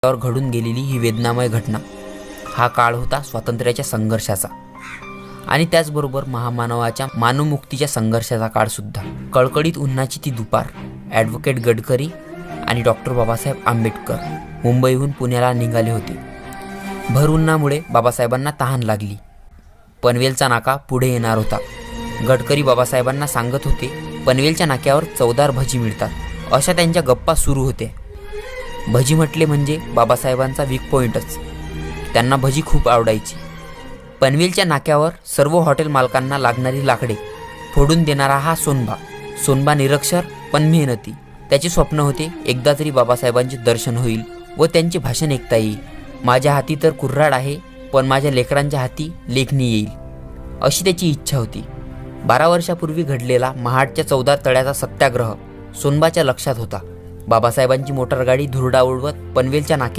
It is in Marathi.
त्यावर घडून गेलेली ही वेदनामय घटना. हा काळ होता स्वातंत्र्याच्या संघर्षाचा आणि त्याचबरोबर महामानवाच्या मानवमुक्तीच्या संघर्षाचा काळसुद्धा. कळकळीत उन्हाची ती दुपार. ॲडव्होकेट गडकरी आणि डॉक्टर बाबासाहेब आंबेडकर मुंबईहून पुण्याला निघाले होते. भर उन्हामुळे बाबासाहेबांना तहान लागली. पनवेलचा नाका पुढे येणार होता. गडकरी बाबासाहेबांना सांगत होते, पनवेलच्या नाक्यावर चवदार भजी मिळतात. अशा त्यांच्या गप्पा सुरू होत्या. भजी म्हटले म्हणजे बाबासाहेबांचा वीक पॉईंटच. त्यांना भजी खूप आवडायची. पनवेलच्या नाक्यावर सर्व हॉटेल मालकांना लागणारी लाकडे फोडून देणारा हा सोनबा निरक्षर पण मेहनती. त्याचे स्वप्न होते, एकदा तरी बाबासाहेबांचे दर्शन होईल व त्यांचे भाषण ऐकता येईल. माझ्या हाती तर कुऱ्हाड आहे, पण माझ्या लेकरांच्या हाती लेखणी येईल, अशी त्याची इच्छा होती. 12 वर्षापूर्वी घडलेला महाडच्या 14 तळ्याचा सत्याग्रह सोनबाच्या लक्षात होता. बाबासाहेबांची मोटारगाडी धुरडा उडवत पनवेलच्या नाक्यावर